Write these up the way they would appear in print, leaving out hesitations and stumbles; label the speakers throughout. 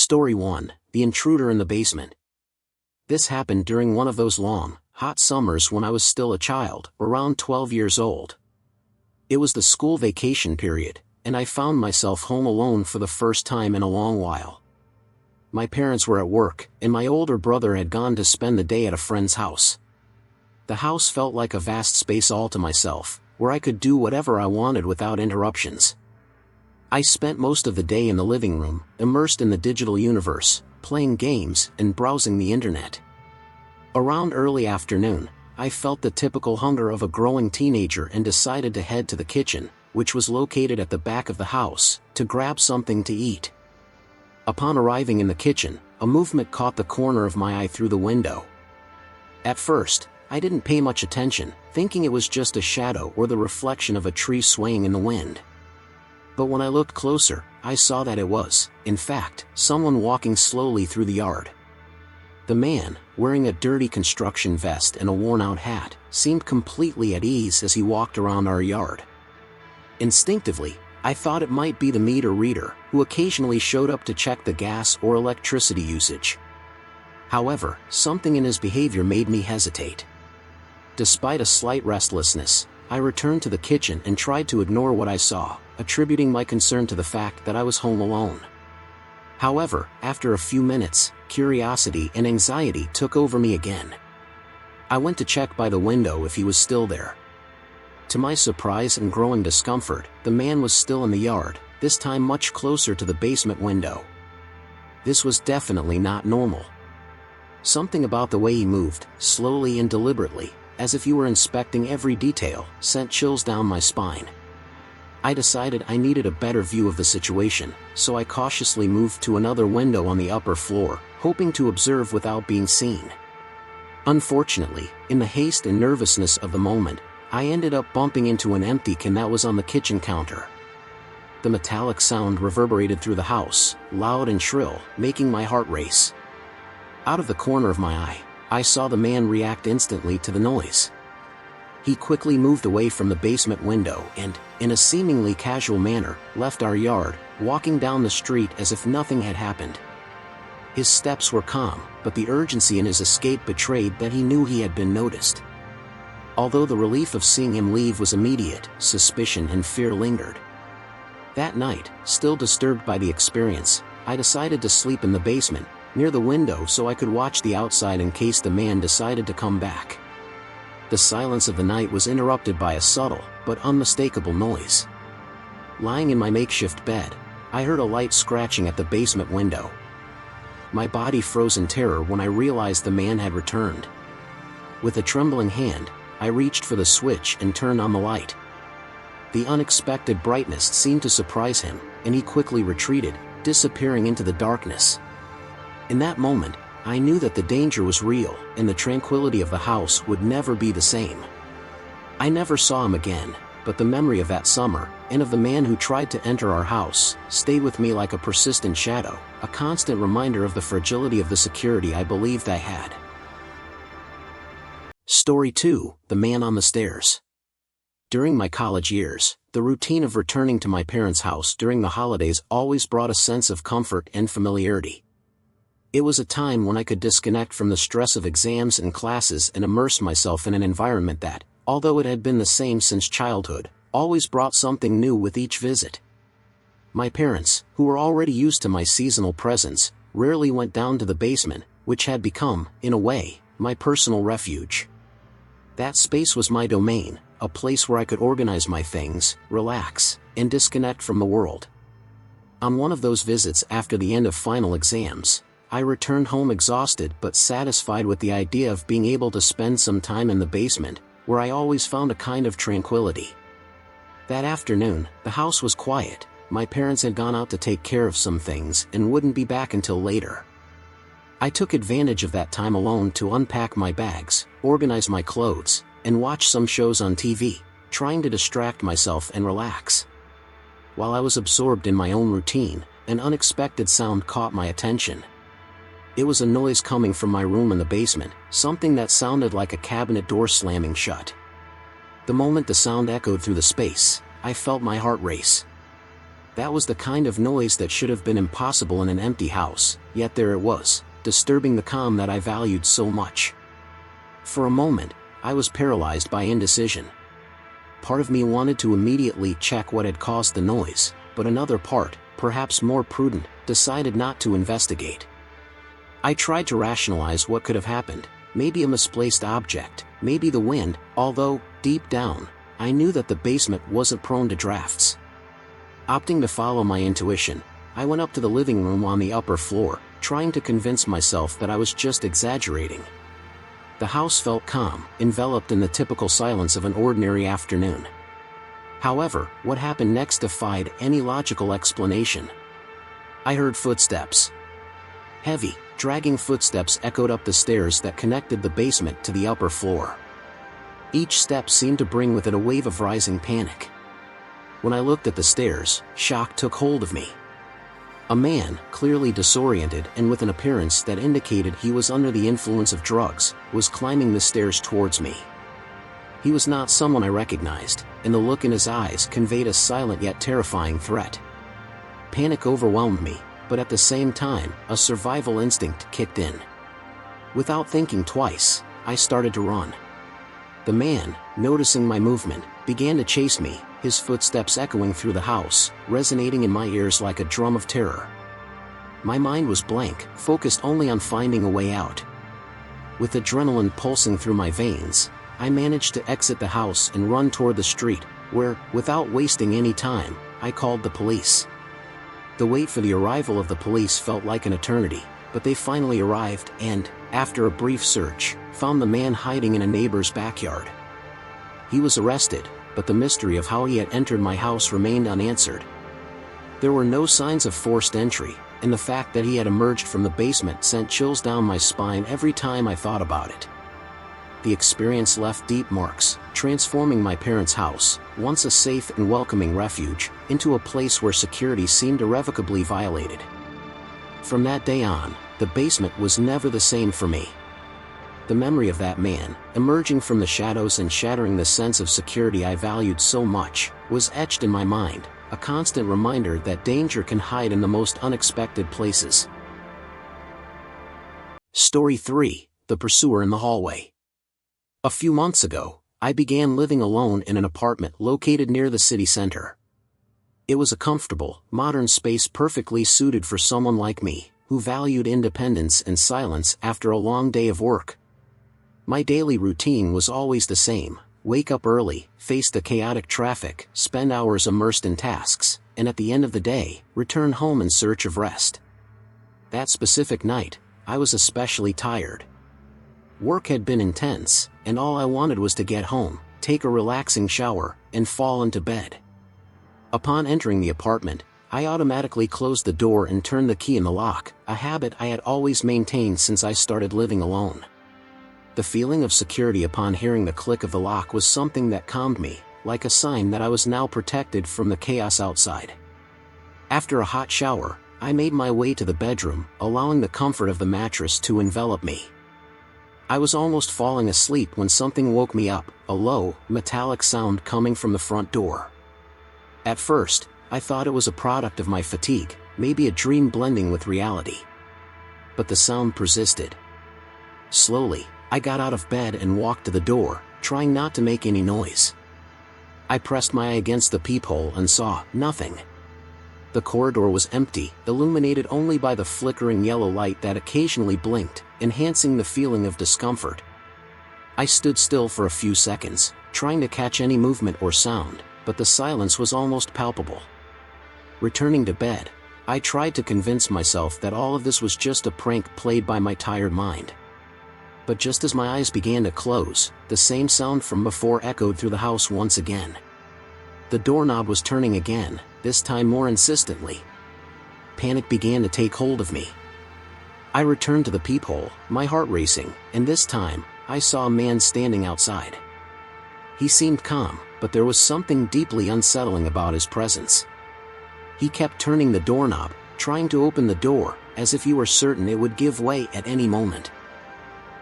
Speaker 1: Story 1: The Intruder in the Basement. This happened during one of those long, hot summers when I was still a child, around 12 years old. It was the school vacation period, and I found myself home alone for the first time in a long while. My parents were at work, and my older brother had gone to spend the day at a friend's house. The house felt like a vast space all to myself, where I could do whatever I wanted without interruptions. I spent most of the day in the living room, immersed in the digital universe, playing games and browsing the internet. Around early afternoon, I felt the typical hunger of a growing teenager and decided to head to the kitchen, which was located at the back of the house, to grab something to eat. Upon arriving in the kitchen, a movement caught the corner of my eye through the window. At first, I didn't pay much attention, thinking it was just a shadow or the reflection of a tree swaying in the wind. But when I looked closer, I saw that it was, in fact, someone walking slowly through the yard. The man, wearing a dirty construction vest and a worn-out hat, seemed completely at ease as he walked around our yard. Instinctively, I thought it might be the meter reader, who occasionally showed up to check the gas or electricity usage. However, something in his behavior made me hesitate. Despite a slight restlessness, I returned to the kitchen and tried to ignore what I saw, attributing my concern to the fact that I was home alone. However, after a few minutes, curiosity and anxiety took over me again. I went to check by the window if he was still there. To my surprise and growing discomfort, the man was still in the yard, this time much closer to the basement window. This was definitely not normal. Something about the way he moved, slowly and deliberately, as if he were inspecting every detail, sent chills down my spine. I decided I needed a better view of the situation, so I cautiously moved to another window on the upper floor, hoping to observe without being seen. Unfortunately, in the haste and nervousness of the moment, I ended up bumping into an empty can that was on the kitchen counter. The metallic sound reverberated through the house, loud and shrill, making my heart race. Out of the corner of my eye, I saw the man react instantly to the noise. He quickly moved away from the basement window and, in a seemingly casual manner, left our yard, walking down the street as if nothing had happened. His steps were calm, but the urgency in his escape betrayed that he knew he had been noticed. Although the relief of seeing him leave was immediate, suspicion and fear lingered. That night, still disturbed by the experience, I decided to sleep in the basement, near the window so I could watch the outside in case the man decided to come back. The silence of the night was interrupted by a subtle, but unmistakable noise. Lying in my makeshift bed, I heard a light scratching at the basement window. My body froze in terror when I realized the man had returned. With a trembling hand, I reached for the switch and turned on the light. The unexpected brightness seemed to surprise him, and he quickly retreated, disappearing into the darkness. In that moment, I knew that the danger was real, and the tranquility of the house would never be the same. I never saw him again, but the memory of that summer, and of the man who tried to enter our house, stayed with me like a persistent shadow, a constant reminder of the fragility of the security I believed I had. Story 2: The Man on the Stairs. During my college years, the routine of returning to my parents' house during the holidays always brought a sense of comfort and familiarity. It was a time when I could disconnect from the stress of exams and classes and immerse myself in an environment that, although it had been the same since childhood, always brought something new with each visit. My parents, who were already used to my seasonal presence, rarely went down to the basement, which had become, in a way, my personal refuge. That space was my domain, a place where I could organize my things, relax, and disconnect from the world. On one of those visits after the end of final exams, I returned home exhausted but satisfied with the idea of being able to spend some time in the basement, where I always found a kind of tranquility. That afternoon, the house was quiet. My parents had gone out to take care of some things and wouldn't be back until later. I took advantage of that time alone to unpack my bags, organize my clothes, and watch some shows on TV, trying to distract myself and relax. While I was absorbed in my own routine, an unexpected sound caught my attention. It was a noise coming from my room in the basement, something that sounded like a cabinet door slamming shut. The moment the sound echoed through the space, I felt my heart race. That was the kind of noise that should have been impossible in an empty house, yet there it was, disturbing the calm that I valued so much. For a moment, I was paralyzed by indecision. Part of me wanted to immediately check what had caused the noise, but another part, perhaps more prudent, decided not to investigate. I tried to rationalize what could have happened, maybe a misplaced object, maybe the wind, although, deep down, I knew that the basement wasn't prone to drafts. Opting to follow my intuition, I went up to the living room on the upper floor, trying to convince myself that I was just exaggerating. The house felt calm, enveloped in the typical silence of an ordinary afternoon. However, what happened next defied any logical explanation. I heard footsteps. Heavy, dragging footsteps echoed up the stairs that connected the basement to the upper floor. Each step seemed to bring with it a wave of rising panic. When I looked at the stairs, shock took hold of me. A man, clearly disoriented and with an appearance that indicated he was under the influence of drugs, was climbing the stairs towards me. He was not someone I recognized, and the look in his eyes conveyed a silent yet terrifying threat. Panic overwhelmed me, but at the same time, a survival instinct kicked in. Without thinking twice, I started to run. The man, noticing my movement, began to chase me, his footsteps echoing through the house, resonating in my ears like a drum of terror. My mind was blank, focused only on finding a way out. With adrenaline pulsing through my veins, I managed to exit the house and run toward the street, where, without wasting any time, I called the police. The wait for the arrival of the police felt like an eternity, but they finally arrived and, after a brief search, found the man hiding in a neighbor's backyard. He was arrested, but the mystery of how he had entered my house remained unanswered. There were no signs of forced entry, and the fact that he had emerged from the basement sent chills down my spine every time I thought about it. The experience left deep marks, transforming my parents' house, once a safe and welcoming refuge, into a place where security seemed irrevocably violated. From that day on, the basement was never the same for me. The memory of that man, emerging from the shadows and shattering the sense of security I valued so much, was etched in my mind, a constant reminder that danger can hide in the most unexpected places. Story 3: The Pursuer in the Hallway. A few months ago, I began living alone in an apartment located near the city center. It was a comfortable, modern space perfectly suited for someone like me, who valued independence and silence after a long day of work. My daily routine was always the same: wake up early, face the chaotic traffic, spend hours immersed in tasks, and at the end of the day, return home in search of rest. That specific night, I was especially tired. Work had been intense, and all I wanted was to get home, take a relaxing shower, and fall into bed. Upon entering the apartment, I automatically closed the door and turned the key in the lock, a habit I had always maintained since I started living alone. The feeling of security upon hearing the click of the lock was something that calmed me, like a sign that I was now protected from the chaos outside. After a hot shower, I made my way to the bedroom, allowing the comfort of the mattress to envelop me. I was almost falling asleep when something woke me up, a low, metallic sound coming from the front door. At first, I thought it was a product of my fatigue, maybe a dream blending with reality. But the sound persisted. Slowly, I got out of bed and walked to the door, trying not to make any noise. I pressed my eye against the peephole and saw nothing. The corridor was empty, illuminated only by the flickering yellow light that occasionally blinked, enhancing the feeling of discomfort. I stood still for a few seconds, trying to catch any movement or sound, but the silence was almost palpable. Returning to bed, I tried to convince myself that all of this was just a prank played by my tired mind. But just as my eyes began to close, the same sound from before echoed through the house once again. The doorknob was turning again, this time more insistently. Panic began to take hold of me. I returned to the peephole, my heart racing, and this time, I saw a man standing outside. He seemed calm, but there was something deeply unsettling about his presence. He kept turning the doorknob, trying to open the door, as if he were certain it would give way at any moment.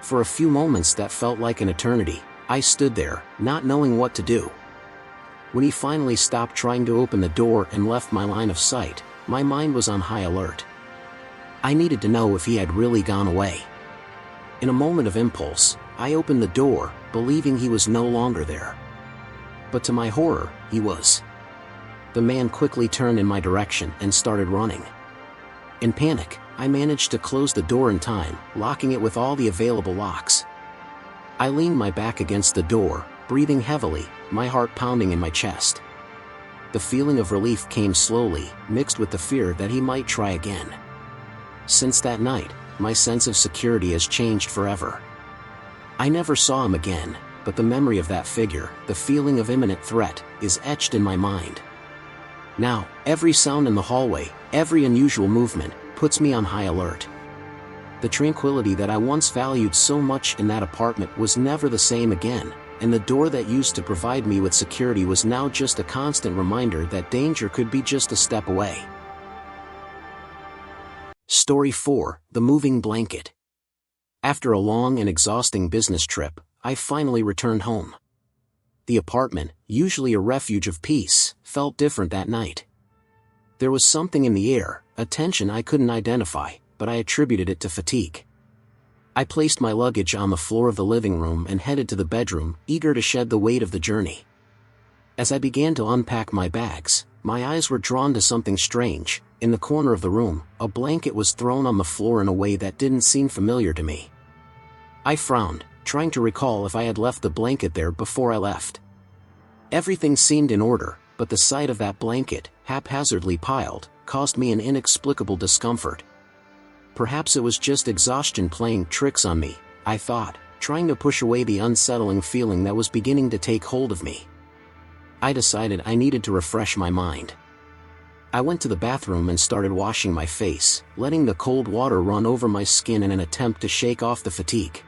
Speaker 1: For a few moments that felt like an eternity, I stood there, not knowing what to do. When he finally stopped trying to open the door and left my line of sight, my mind was on high alert. I needed to know if he had really gone away. In a moment of impulse, I opened the door, believing he was no longer there. But to my horror, he was. The man quickly turned in my direction and started running. In panic, I managed to close the door in time, locking it with all the available locks. I leaned my back against the door, breathing heavily, my heart pounding in my chest. The feeling of relief came slowly, mixed with the fear that he might try again. Since that night, my sense of security has changed forever. I never saw him again, but the memory of that figure, the feeling of imminent threat, is etched in my mind. Now, every sound in the hallway, every unusual movement, puts me on high alert. The tranquility that I once valued so much in that apartment was never the same again, and the door that used to provide me with security was now just a constant reminder that danger could be just a step away. Story 4: The Moving Blanket. After a long and exhausting business trip, I finally returned home. The apartment, usually a refuge of peace, felt different that night. There was something in the air, a tension I couldn't identify, but I attributed it to fatigue. I placed my luggage on the floor of the living room and headed to the bedroom, eager to shed the weight of the journey. As I began to unpack my bags, my eyes were drawn to something strange. In the corner of the room, a blanket was thrown on the floor in a way that didn't seem familiar to me. I frowned, trying to recall if I had left the blanket there before I left. Everything seemed in order, but the sight of that blanket, haphazardly piled, caused me an inexplicable discomfort. Perhaps it was just exhaustion playing tricks on me, I thought, trying to push away the unsettling feeling that was beginning to take hold of me. I decided I needed to refresh my mind. I went to the bathroom and started washing my face, letting the cold water run over my skin in an attempt to shake off the fatigue.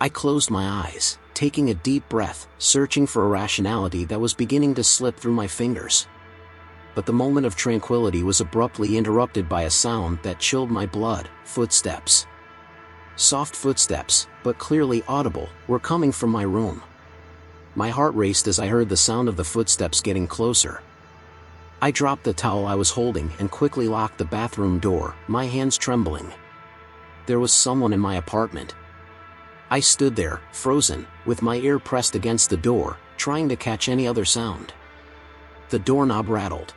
Speaker 1: I closed my eyes, taking a deep breath, searching for a rationality that was beginning to slip through my fingers. But the moment of tranquility was abruptly interrupted by a sound that chilled my blood: footsteps. Soft footsteps, but clearly audible, were coming from my room. My heart raced as I heard the sound of the footsteps getting closer. I dropped the towel I was holding and quickly locked the bathroom door, my hands trembling. There was someone in my apartment. I stood there, frozen, with my ear pressed against the door, trying to catch any other sound. The doorknob rattled.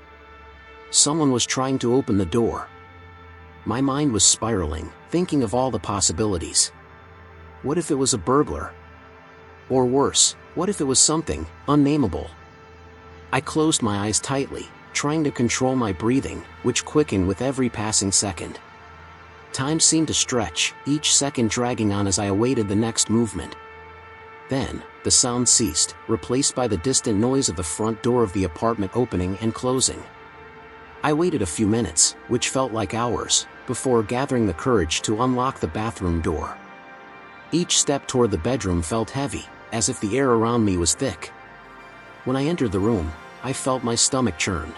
Speaker 1: Someone was trying to open the door. My mind was spiraling, thinking of all the possibilities. What if it was a burglar? Or worse, what if it was something unnameable? I closed my eyes tightly, trying to control my breathing, which quickened with every passing second. Time seemed to stretch, each second dragging on as I awaited the next movement. Then, the sound ceased, replaced by the distant noise of the front door of the apartment opening and closing. I waited a few minutes, which felt like hours, before gathering the courage to unlock the bathroom door. Each step toward the bedroom felt heavy, as if the air around me was thick. When I entered the room, I felt my stomach churn.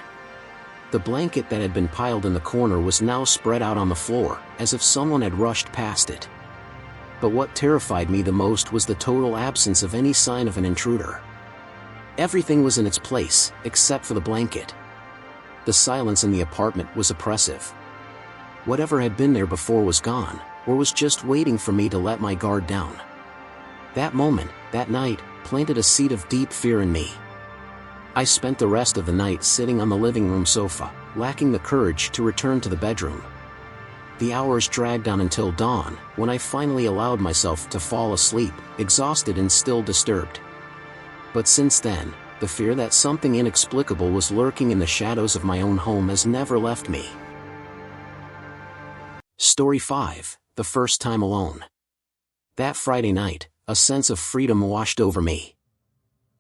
Speaker 1: The blanket that had been piled in the corner was now spread out on the floor, as if someone had rushed past it. But what terrified me the most was the total absence of any sign of an intruder. Everything was in its place, except for the blanket. The silence in the apartment was oppressive. Whatever had been there before was gone, or was just waiting for me to let my guard down. That moment, that night, planted a seed of deep fear in me. I spent the rest of the night sitting on the living room sofa, lacking the courage to return to the bedroom. The hours dragged on until dawn, when I finally allowed myself to fall asleep, exhausted and still disturbed. But since then, the fear that something inexplicable was lurking in the shadows of my own home has never left me. Story 5: The First Time Alone. That Friday night, a sense of freedom washed over me.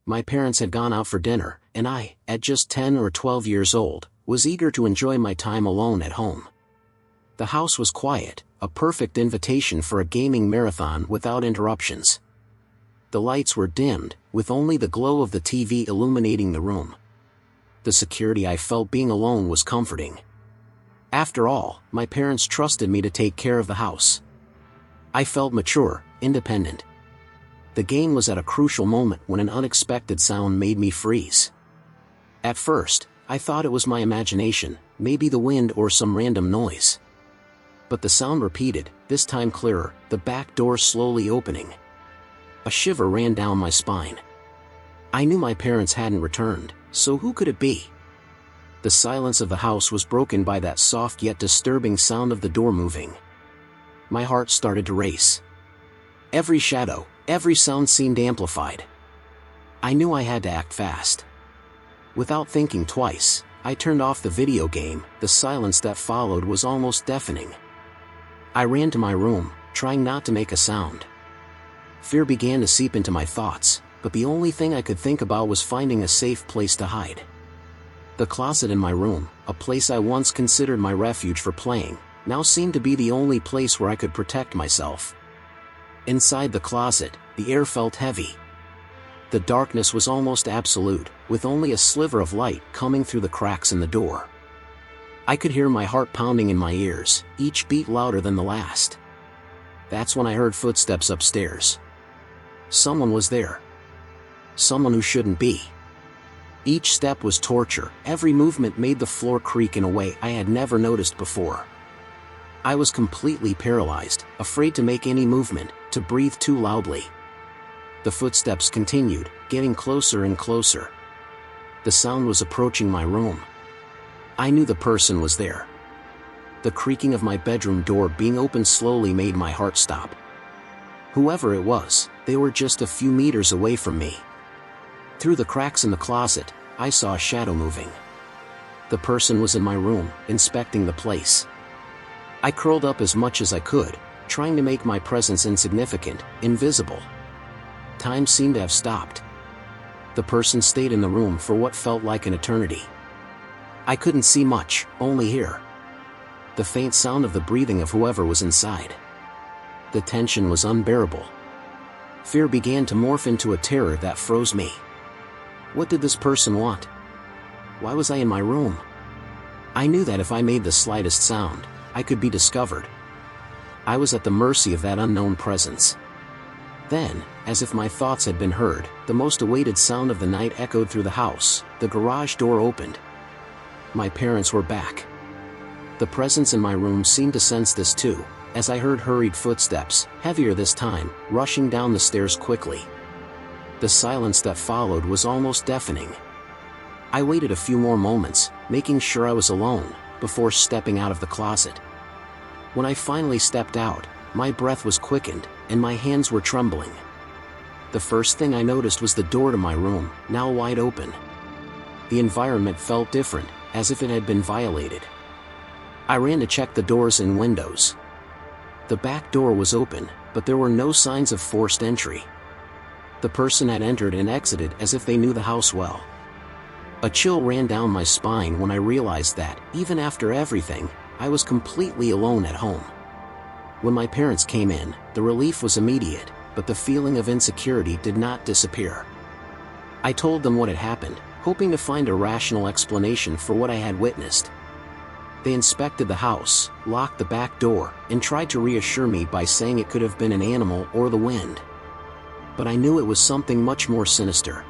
Speaker 1: My parents had gone out for dinner, and I, at just 10 or 12 years old, was eager to enjoy my time alone at home. The house was quiet, a perfect invitation for a gaming marathon without interruptions. The lights were dimmed, with only the glow of the TV illuminating the room. The security I felt being alone was comforting. After all, my parents trusted me to take care of the house. I felt mature, independent. The game was at a crucial moment when an unexpected sound made me freeze. At first, I thought it was my imagination, maybe the wind or some random noise. But the sound repeated, this time clearer, the back door slowly opening. A shiver ran down my spine. I knew my parents hadn't returned, so who could it be? The silence of the house was broken by that soft yet disturbing sound of the door moving. My heart started to race. Every shadow, every sound seemed amplified. I knew I had to act fast. Without thinking twice, I turned off the video game. The silence that followed was almost deafening. I ran to my room, trying not to make a sound. Fear began to seep into my thoughts, but the only thing I could think about was finding a safe place to hide. The closet in my room, a place I once considered my refuge for playing, now seemed to be the only place where I could protect myself. Inside the closet, the air felt heavy. The darkness was almost absolute, with only a sliver of light coming through the cracks in the door. I could hear my heart pounding in my ears, each beat louder than the last. That's when I heard footsteps upstairs. Someone was there. Someone who shouldn't be. Each step was torture, every movement made the floor creak in a way I had never noticed before. I was completely paralyzed, afraid to make any movement, to breathe too loudly. The footsteps continued, getting closer and closer. The sound was approaching my room. I knew the person was there. The creaking of my bedroom door being opened slowly made my heart stop. Whoever it was, they were just a few meters away from me. Through the cracks in the closet, I saw a shadow moving. The person was in my room, inspecting the place. I curled up as much as I could, trying to make my presence insignificant, invisible. Time seemed to have stopped. The person stayed in the room for what felt like an eternity. I couldn't see much, only hear the faint sound of the breathing of whoever was inside. The tension was unbearable. Fear began to morph into a terror that froze me. What did this person want? Why was I in my room? I knew that if I made the slightest sound, I could be discovered. I was at the mercy of that unknown presence. Then, as if my thoughts had been heard, the most awaited sound of the night echoed through the house. The garage door opened. My parents were back. The presence in my room seemed to sense this too, as I heard hurried footsteps, heavier this time, rushing down the stairs quickly. The silence that followed was almost deafening. I waited a few more moments, making sure I was alone, before stepping out of the closet. When I finally stepped out, my breath was quickened, and my hands were trembling. The first thing I noticed was the door to my room, now wide open. The environment felt different, as if it had been violated. I ran to check the doors and windows. The back door was open, but there were no signs of forced entry. The person had entered and exited as if they knew the house well. A chill ran down my spine when I realized that, even after everything, I was completely alone at home. When my parents came in, the relief was immediate, but the feeling of insecurity did not disappear. I told them what had happened, hoping to find a rational explanation for what I had witnessed. They inspected the house, locked the back door, and tried to reassure me by saying it could have been an animal or the wind. But I knew it was something much more sinister.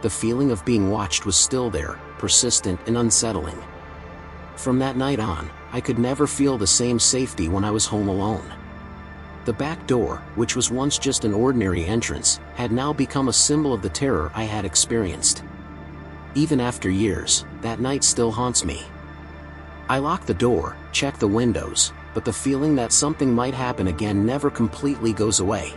Speaker 1: The feeling of being watched was still there, persistent and unsettling. From that night on, I could never feel the same safety when I was home alone. The back door, which was once just an ordinary entrance, had now become a symbol of the terror I had experienced. Even after years, that night still haunts me. I lock the door, check the windows, but the feeling that something might happen again never completely goes away.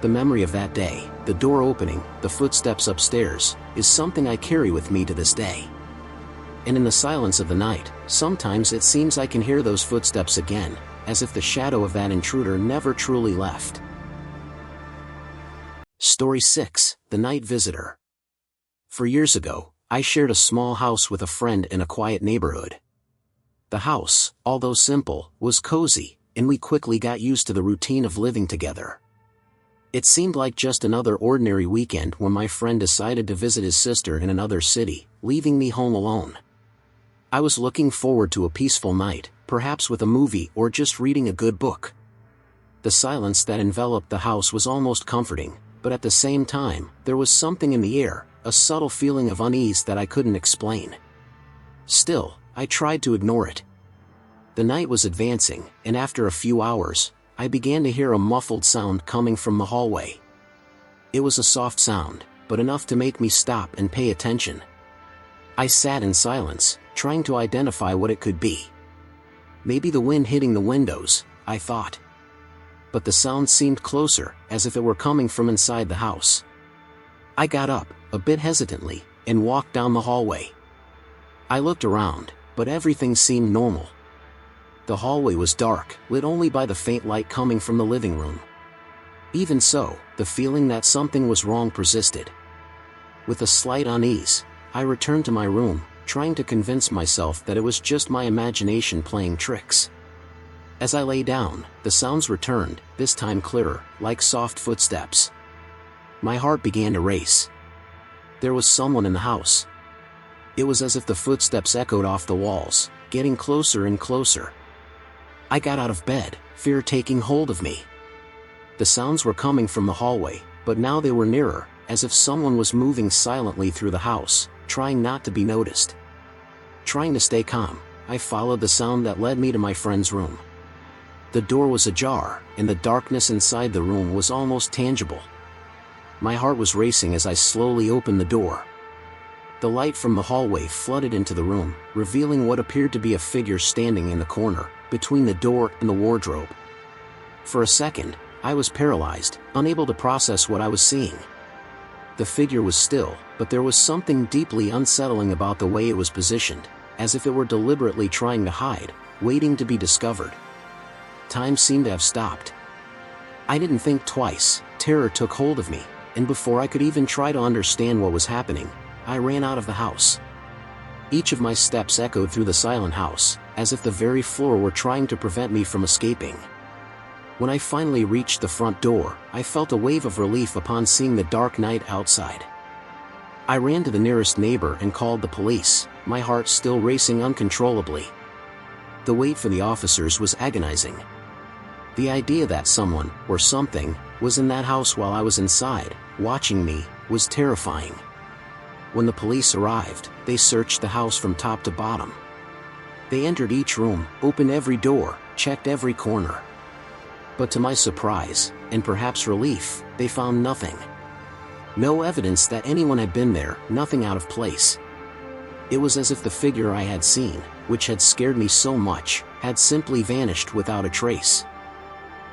Speaker 1: The memory of that day, the door opening, the footsteps upstairs, is something I carry with me to this day. And in the silence of the night, sometimes it seems I can hear those footsteps again, as if the shadow of that intruder never truly left. Story 6: The Night Visitor. For years ago, I shared a small house with a friend in a quiet neighborhood. The house, although simple, was cozy, and we quickly got used to the routine of living together. It seemed like just another ordinary weekend when my friend decided to visit his sister in another city, leaving me home alone. I was looking forward to a peaceful night, perhaps with a movie or just reading a good book. The silence that enveloped the house was almost comforting, but at the same time, there was something in the air, a subtle feeling of unease that I couldn't explain. Still, I tried to ignore it. The night was advancing, and after a few hours, I began to hear a muffled sound coming from the hallway. It was a soft sound, but enough to make me stop and pay attention. I sat in silence, trying to identify what it could be. Maybe the wind hitting the windows, I thought. But the sound seemed closer, as if it were coming from inside the house. I got up, a bit hesitantly, and walked down the hallway. I looked around, but everything seemed normal. The hallway was dark, lit only by the faint light coming from the living room. Even so, the feeling that something was wrong persisted. With a slight unease, I returned to my room, trying to convince myself that it was just my imagination playing tricks. As I lay down, the sounds returned, this time clearer, like soft footsteps. My heart began to race. There was someone in the house. It was as if the footsteps echoed off the walls, getting closer and closer. I got out of bed, fear taking hold of me. The sounds were coming from the hallway, but now they were nearer, as if someone was moving silently through the house, trying not to be noticed. Trying to stay calm, I followed the sound that led me to my friend's room. The door was ajar, and the darkness inside the room was almost tangible. My heart was racing as I slowly opened the door. The light from the hallway flooded into the room, revealing what appeared to be a figure standing in the corner, between the door and the wardrobe. For a second, I was paralyzed, unable to process what I was seeing. The figure was still, but there was something deeply unsettling about the way it was positioned, as if it were deliberately trying to hide, waiting to be discovered. Time seemed to have stopped. I didn't think twice, terror took hold of me, and before I could even try to understand what was happening, I ran out of the house. Each of my steps echoed through the silent house, as if the very floor were trying to prevent me from escaping. When I finally reached the front door, I felt a wave of relief upon seeing the dark night outside. I ran to the nearest neighbor and called the police, my heart still racing uncontrollably. The wait for the officers was agonizing. The idea that someone, or something, was in that house while I was inside, watching me, was terrifying. When the police arrived, they searched the house from top to bottom. They entered each room, opened every door, checked every corner. But to my surprise, and perhaps relief, they found nothing. No evidence that anyone had been there, nothing out of place. It was as if the figure I had seen, which had scared me so much, had simply vanished without a trace.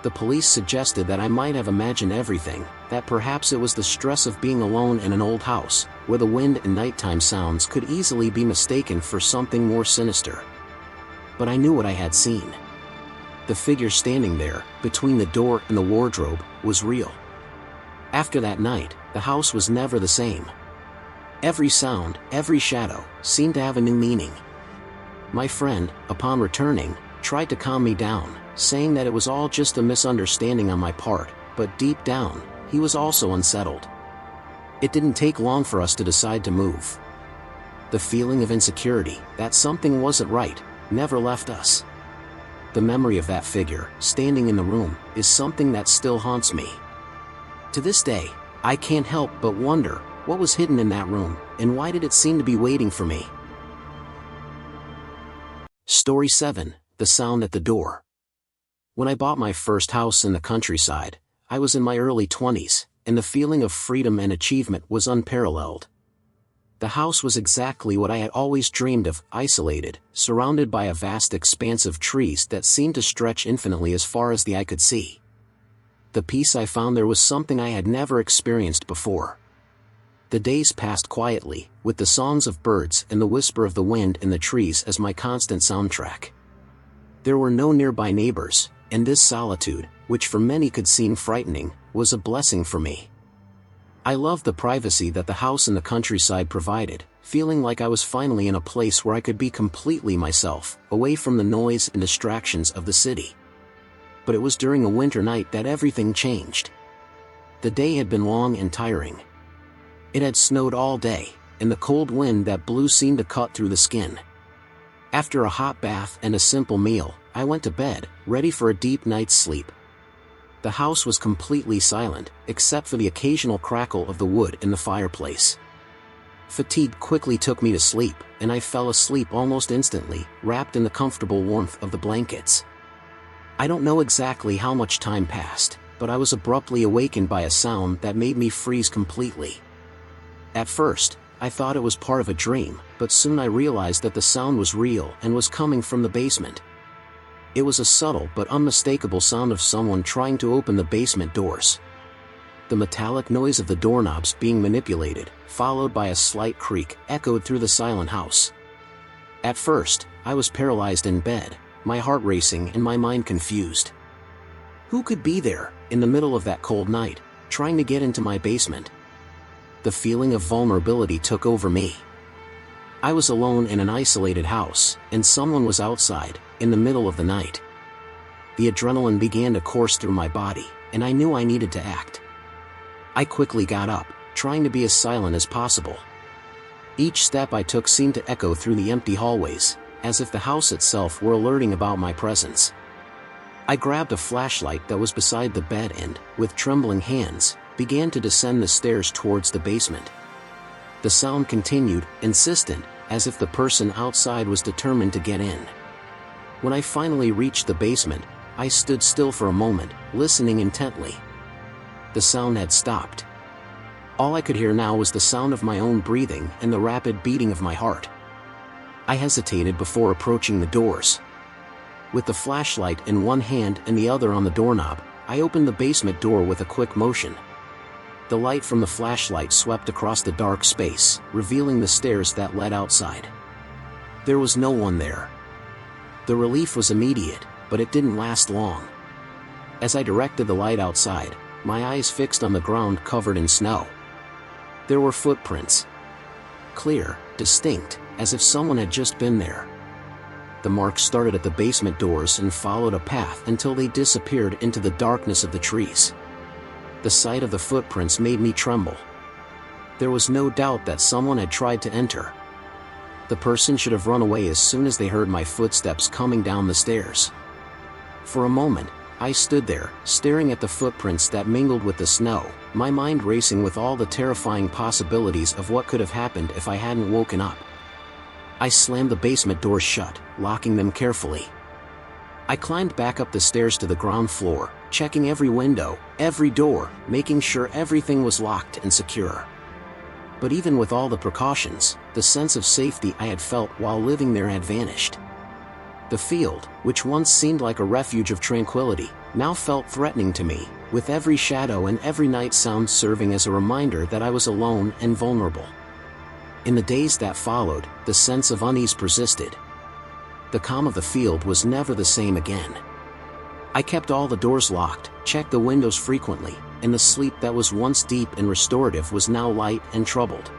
Speaker 1: The police suggested that I might have imagined everything, that perhaps it was the stress of being alone in an old house, where the wind and nighttime sounds could easily be mistaken for something more sinister. But I knew what I had seen. The figure standing there, between the door and the wardrobe, was real. After that night, the house was never the same. Every sound, every shadow, seemed to have a new meaning. My friend, upon returning, tried to calm me down, saying that it was all just a misunderstanding on my part, but deep down, he was also unsettled. It didn't take long for us to decide to move. The feeling of insecurity, that something wasn't right, never left us. The memory of that figure, standing in the room, is something that still haunts me. To this day, I can't help but wonder, what was hidden in that room, and why did it seem to be waiting for me? Story 7, The Sound at the Door. When I bought my first house in the countryside, I was in my early 20s, and the feeling of freedom and achievement was unparalleled. The house was exactly what I had always dreamed of, isolated, surrounded by a vast expanse of trees that seemed to stretch infinitely as far as the eye could see. The peace I found there was something I had never experienced before. The days passed quietly, with the songs of birds and the whisper of the wind in the trees as my constant soundtrack. There were no nearby neighbors, and this solitude, which for many could seem frightening, was a blessing for me. I loved the privacy that the house in the countryside provided, feeling like I was finally in a place where I could be completely myself, away from the noise and distractions of the city. But it was during a winter night that everything changed. The day had been long and tiring. It had snowed all day, and the cold wind that blew seemed to cut through the skin. After a hot bath and a simple meal, I went to bed, ready for a deep night's sleep. The house was completely silent, except for the occasional crackle of the wood in the fireplace. Fatigue quickly took me to sleep, and I fell asleep almost instantly, wrapped in the comfortable warmth of the blankets. I don't know exactly how much time passed, but I was abruptly awakened by a sound that made me freeze completely. At first, I thought it was part of a dream, but soon I realized that the sound was real and was coming from the basement. It was a subtle but unmistakable sound of someone trying to open the basement doors. The metallic noise of the doorknobs being manipulated, followed by a slight creak, echoed through the silent house. At first, I was paralyzed in bed, my heart racing and my mind confused. Who could be there, in the middle of that cold night, trying to get into my basement? The feeling of vulnerability took over me. I was alone in an isolated house, and someone was outside, in the middle of the night. The adrenaline began to course through my body, and I knew I needed to act. I quickly got up, trying to be as silent as possible. Each step I took seemed to echo through the empty hallways, as if the house itself were alerting about my presence. I grabbed a flashlight that was beside the bed and, with trembling hands, began to descend the stairs towards the basement. The sound continued, insistent, as if the person outside was determined to get in. When I finally reached the basement, I stood still for a moment, listening intently. The sound had stopped. All I could hear now was the sound of my own breathing and the rapid beating of my heart. I hesitated before approaching the doors. With the flashlight in one hand and the other on the doorknob, I opened the basement door with a quick motion. The light from the flashlight swept across the dark space, revealing the stairs that led outside. There was no one there. The relief was immediate, but it didn't last long. As I directed the light outside, my eyes fixed on the ground covered in snow. There were footprints. Clear, distinct, as if someone had just been there. The marks started at the basement doors and followed a path until they disappeared into the darkness of the trees. The sight of the footprints made me tremble. There was no doubt that someone had tried to enter. The person should have run away as soon as they heard my footsteps coming down the stairs. For a moment, I stood there, staring at the footprints that mingled with the snow, my mind racing with all the terrifying possibilities of what could have happened if I hadn't woken up. I slammed the basement doors shut, locking them carefully. I climbed back up the stairs to the ground floor, checking every window, every door, making sure everything was locked and secure. But even with all the precautions, the sense of safety I had felt while living there had vanished. The field, which once seemed like a refuge of tranquility, now felt threatening to me, with every shadow and every night sound serving as a reminder that I was alone and vulnerable. In the days that followed, the sense of unease persisted. The calm of the field was never the same again. I kept all the doors locked, checked the windows frequently, and the sleep that was once deep and restorative was now light and troubled.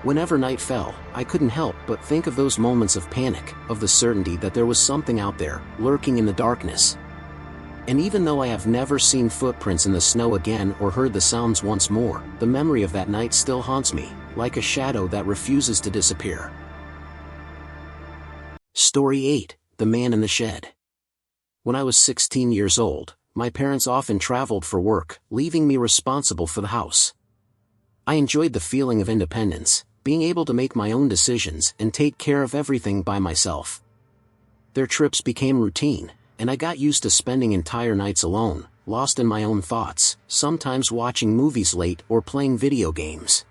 Speaker 1: Whenever night fell, I couldn't help but think of those moments of panic, of the certainty that there was something out there, lurking in the darkness. And even though I have never seen footprints in the snow again or heard the sounds once more, the memory of that night still haunts me, like a shadow that refuses to disappear. Story 8: The Man in the Shed. When I was 16 years old, my parents often traveled for work, leaving me responsible for the house. I enjoyed the feeling of independence, being able to make my own decisions and take care of everything by myself. Their trips became routine, and I got used to spending entire nights alone, lost in my own thoughts, sometimes watching movies late or playing video games.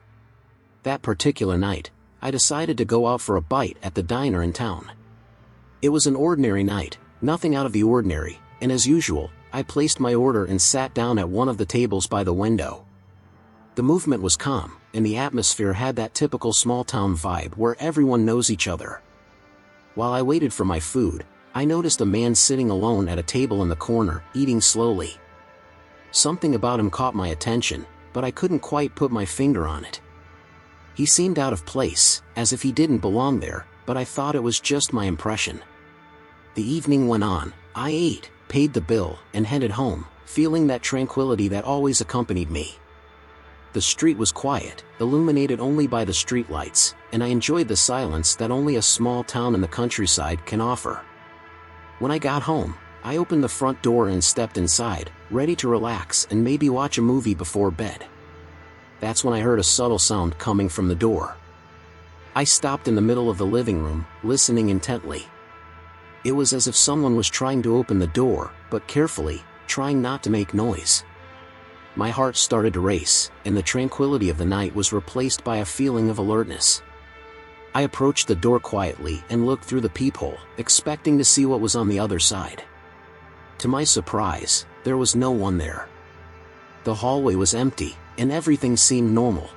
Speaker 1: That particular night, I decided to go out for a bite at the diner in town. It was an ordinary night, nothing out of the ordinary, and as usual, I placed my order and sat down at one of the tables by the window. The movement was calm, and the atmosphere had that typical small-town vibe where everyone knows each other. While I waited for my food, I noticed a man sitting alone at a table in the corner, eating slowly. Something about him caught my attention, but I couldn't quite put my finger on it. He seemed out of place, as if he didn't belong there, but I thought it was just my impression. The evening went on, I ate, paid the bill, and headed home, feeling that tranquility that always accompanied me. The street was quiet, illuminated only by the streetlights, and I enjoyed the silence that only a small town in the countryside can offer. When I got home, I opened the front door and stepped inside, ready to relax and maybe watch a movie before bed. That's when I heard a subtle sound coming from the door. I stopped in the middle of the living room, listening intently. It was as if someone was trying to open the door, but carefully, trying not to make noise. My heart started to race, and the tranquility of the night was replaced by a feeling of alertness. I approached the door quietly and looked through the peephole, expecting to see what was on the other side. To my surprise, there was no one there. The hallway was empty, and everything seemed normal.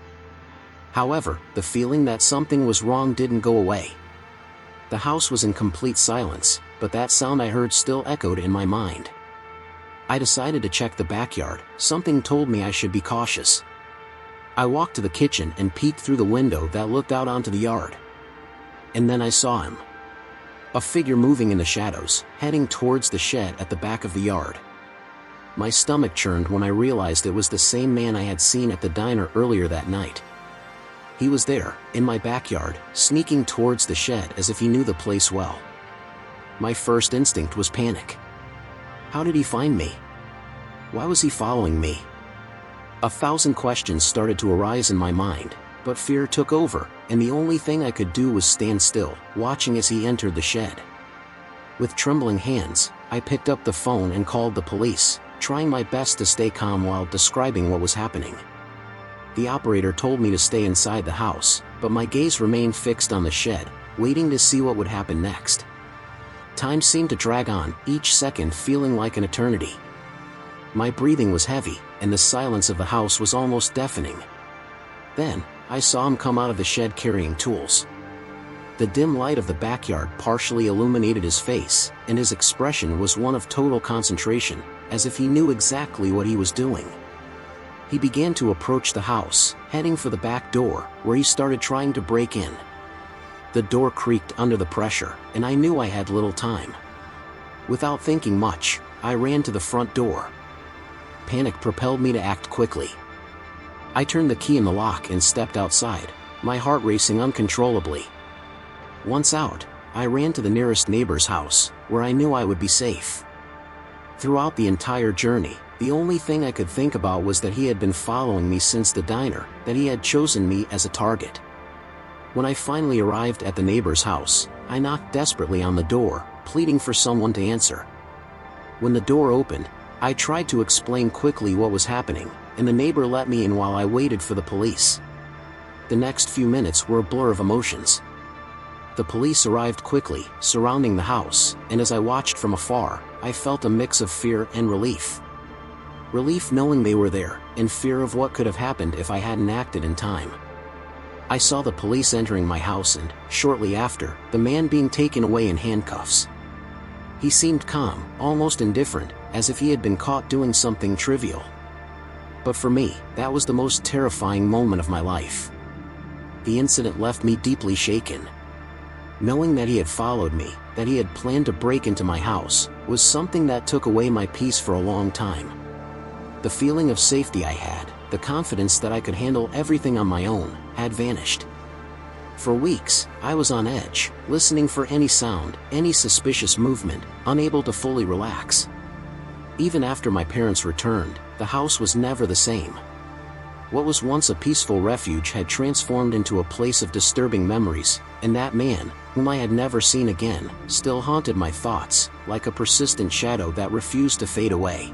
Speaker 1: However, the feeling that something was wrong didn't go away. The house was in complete silence, but that sound I heard still echoed in my mind. I decided to check the backyard. Something told me I should be cautious. I walked to the kitchen and peeked through the window that looked out onto the yard. And then I saw him. A figure moving in the shadows, heading towards the shed at the back of the yard. My stomach churned when I realized it was the same man I had seen at the diner earlier that night. He was there, in my backyard, sneaking towards the shed as if he knew the place well. My first instinct was panic. How did he find me? Why was he following me? 1,000 questions started to arise in my mind, but fear took over, and the only thing I could do was stand still, watching as he entered the shed. With trembling hands, I picked up the phone and called the police, trying my best to stay calm while describing what was happening. The operator told me to stay inside the house, but my gaze remained fixed on the shed, waiting to see what would happen next. Time seemed to drag on, each second feeling like an eternity. My breathing was heavy, and the silence of the house was almost deafening. Then, I saw him come out of the shed carrying tools. The dim light of the backyard partially illuminated his face, and his expression was one of total concentration, as if he knew exactly what he was doing. He began to approach the house, heading for the back door, where he started trying to break in. The door creaked under the pressure, and I knew I had little time. Without thinking much, I ran to the front door. Panic propelled me to act quickly. I turned the key in the lock and stepped outside, my heart racing uncontrollably. Once out, I ran to the nearest neighbor's house, where I knew I would be safe. Throughout the entire journey, the only thing I could think about was that he had been following me since the diner, that he had chosen me as a target. When I finally arrived at the neighbor's house, I knocked desperately on the door, pleading for someone to answer. When the door opened, I tried to explain quickly what was happening, and the neighbor let me in while I waited for the police. The next few minutes were a blur of emotions. The police arrived quickly, surrounding the house, and as I watched from afar, I felt a mix of fear and relief. Relief knowing they were there, and fear of what could have happened if I hadn't acted in time. I saw the police entering my house and, shortly after, the man being taken away in handcuffs. He seemed calm, almost indifferent, as if he had been caught doing something trivial. But for me, that was the most terrifying moment of my life. The incident left me deeply shaken. Knowing that he had followed me, that he had planned to break into my house, was something that took away my peace for a long time. The feeling of safety I had, the confidence that I could handle everything on my own, had vanished. For weeks, I was on edge, listening for any sound, any suspicious movement, unable to fully relax. Even after my parents returned, the house was never the same. What was once a peaceful refuge had transformed into a place of disturbing memories, and that man, whom I had never seen again, still haunted my thoughts, like a persistent shadow that refused to fade away.